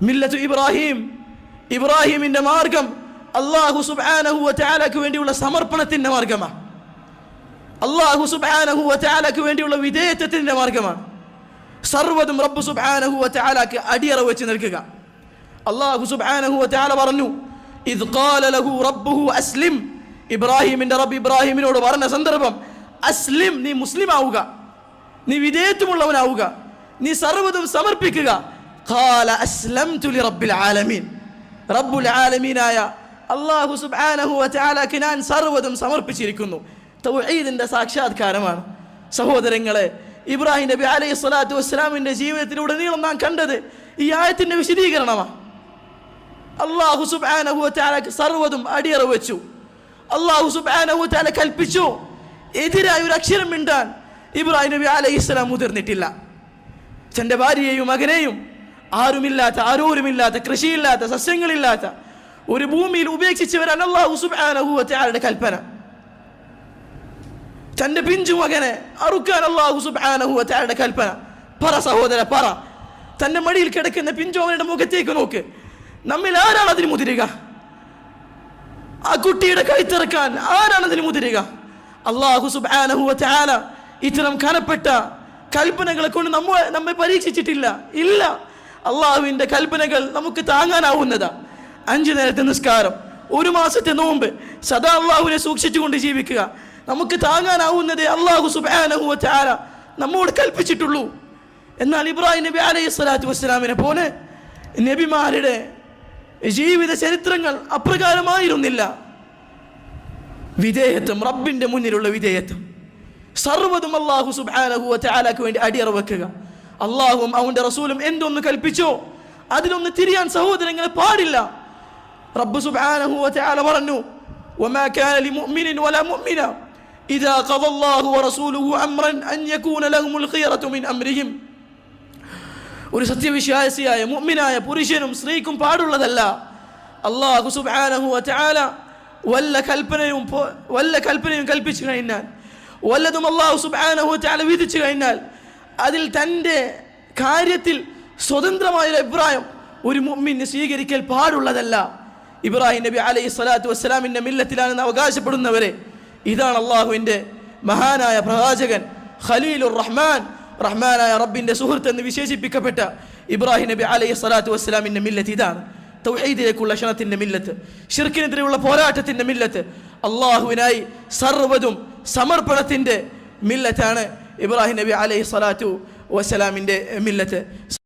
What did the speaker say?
മില്ലത്തു ഇബ്രാഹിം, ഇബ്രാഹിമിന്റെ മാർഗം അല്ലാഹു സുബ്ഹാനഹു വ തആലക്ക് വേണ്ടിയുള്ള സമർപ്പണത്തിന്റെ മാർഗമാണ്. അല്ലാഹു സുബ്ഹാനഹു വ തആലക്ക് വേണ്ടിയുള്ള വിധേയത്വത്തിന്റെ മാർഗമാണ്. സർവ്വതും റബ്ബ് സുബ്ഹാനഹു വ തആലക്ക് അടിയറ വെച്ച് നിൽക്കുക. അല്ലാഹു സുബ്ഹാനഹു വ തആല പറഞ്ഞു, ഇദ് ഖാല ലഹു റബ്ബുഹു അസ്ലിം, ഇബ്രാഹിമിന്റെ റബ്ബ് ഇബ്രാഹിമിനോട് പറഞ്ഞ സന്ദർഭം, അസ്ലിം, നീ മുസ്ലിം ആവുക, നീ വിധേയത്വമുള്ളവനാവുക, നീ സർവ്വതും സമർപ്പിക്കുക. ഖാല അസ്ലംതു ലിറബ്ബിൽ ആലമീൻ, റബ്ബുൽ ആലമീനായ അല്ലാഹു സുബ്ഹാനഹു വ തആലക്ക് ഞാൻ സർവ്വതും സമർപ്പിച്ചിരിക്കുന്നു. തൗഹീദിന്റെ സാക്ഷാത്കാരമാണ് സഹോദരങ്ങളെ. ഇബ്രാഹിം നബി അലൈഹി സ്വലാത്തു വസ്സലാമിന്റെ ജീവിതത്തിലുടനീളം നാം കണ്ടത് ഈ ആയത്തിന്റെ വിശദീകരണമാണ്. അല്ലാഹു സുബ്ഹാനഹു വ തആലക്ക് സർവ്വതും അടിയറ വെച്ചു. അല്ലാഹു സുബ്ഹാനഹു വ തആല കൽപ്പിച്ചു, എതിരായ ഒരു അക്ഷരം മിണ്ടാൻ ഇബ്രാഹിം നബി അലൈഹിസ്സലാം മുതിർന്നിട്ടില്ല. തൻ്റെ ഭാര്യയെയും മകനെയും ആരുമില്ലാത്ത, ആരോരുമില്ലാത്ത, കൃഷിയില്ലാത്ത, സസ്യങ്ങളില്ലാത്ത ഒരു ഭൂമിയിൽ ഉപേക്ഷിച്ച് വരാൻ അല്ലാഹു സുബ്ഹാനഹു വ തആലയുടെ കൽപ്പന. തൻ്റെ പിഞ്ചു മകനെ അറുക്കാൻ അല്ലാഹു സുബ്ഹാനഹു വ തആലയുടെ കൽപ്പന. പറ സഹോദര, പറ, തൻ്റെ മടിയിൽ കിടക്കുന്ന പിഞ്ചോമനയുടെ മുഖത്തേക്ക് നോക്ക്. നമ്മിൽ ആരാണ് അതിന് മുതിരുക? ആ കുട്ടിയുടെ കൈത്തിറക്കാൻ ആരാണ് അതിന് മുതിരുക? അല്ലാഹു സുബ്ഹാനഹു വ തആല ഇത്തരം കനപ്പെട്ട കൽപ്പനകളെ കൊണ്ട് നമ്മെ പരീക്ഷിച്ചിട്ടില്ല. ഇല്ല, അള്ളാഹുവിൻ്റെ കൽപ്പനകൾ നമുക്ക് താങ്ങാനാവുന്നതാ. 5 നേരത്തെ നിസ്കാരം, 1 മാസത്തെ നോമ്പ്, സദാ അള്ളാഹുവിനെ സൂക്ഷിച്ചുകൊണ്ട് ജീവിക്കുക, നമുക്ക് താങ്ങാനാവുന്നതേ അല്ലാഹു സുബ്ഹാനഹു വ തആല നമ്മോട് കൽപ്പിച്ചിട്ടുള്ളൂ. എന്നാൽ ഇബ്രാഹിം നബി അലൈഹി സ്വലാത്തു വസ്സലാമിനെ പോലെ നബിമാരുടെ ജീവിത ചരിത്രങ്ങൾ അപ്രകാരമായിരുന്നില്ല. വിധേയത്വം, റബ്ബിന്റെ മുന്നിലുള്ള വിധേയത്വം, സർവ്വതും അല്ലാഹു സുബ്ഹാനഹു വ തആലക്ക് വേണ്ടി അടിയറ വെക്കുക. അള്ളാഹുവും അവന്റെ റസൂലും എന്തൊന്ന് കൽപ്പിച്ചോ അതിലൊന്ന് തിരിയാൻ സഹോദരങ്ങളെ പാടില്ല. റബ്ബ് സുബ്ഹാനഹു വ തആല പറഞ്ഞു, വമാ കാന ലിമുഅ്മിനിൻ വലാ മുഅ്മിന ഇദാ ഖദ അല്ലാഹു വറസൂലുഹു അംറൻ അൻ യകൂന ലഹുമുൽ ഖിയറതു മിൻ അംരിഹിം. ഒരു സത്യവിശ്വാസിയായ മുഅ്മിനായ പുരുഷനും സ്ത്രീക്കും പാടുള്ളതല്ല, അല്ലാഹു സുബ്ഹാനഹു വ തആല വല്ല കൽപ്പനയും കൽപ്പിച്ചു കഴിഞ്ഞാൽ, വല്ലതും അല്ലാഹു സുബ്ഹാനഹു വ തആല വിധിച്ചു കഴിഞ്ഞാൽ അതിൽ തൻ്റെ കാര്യത്തിൽ സ്വതന്ത്രമായ അഭിപ്രായം ഒരു മുഅ്മിന് സ്വീകരിക്കൽ പാടുള്ളതല്ല. ഇബ്രാഹിം നബി അലൈഹി സ്വലാത്തു വസ്സലാമിൻ്റെ മില്ലത്തിലാണെന്ന് അവകാശപ്പെടുന്നവരെ ഇതാണ് അള്ളാഹുവിൻ്റെ മഹാനായ പ്രവാചകൻ ഖലീലുർ റഹ്മാൻ, റഹ്മാനായ റബ്ബിൻ്റെ സുഹൃത്ത് എന്ന് വിശേഷിപ്പിക്കപ്പെട്ട ഇബ്രാഹിം നബി അലൈഹി സ്വലാത്തു വസ്സലാമിൻ്റെ മില്ലത്ത് ഇതാണ്. തൗഹീദിലേക്കുള്ള ക്ഷണത്തിൻ്റെ മില്ലത്ത്, ശിർക്കിനെതിരെയുള്ള പോരാട്ടത്തിൻ്റെ മില്ലത്ത്, അള്ളാഹുവിനായി സർവ്വതും സമർപ്പണത്തിൻ്റെ മില്ലത്താണ് ഇബ്രാഹിം നബി അലൈഹി സ്വലാത്തു വസ്സലാമിൻ്റെ മില്ലത്ത്.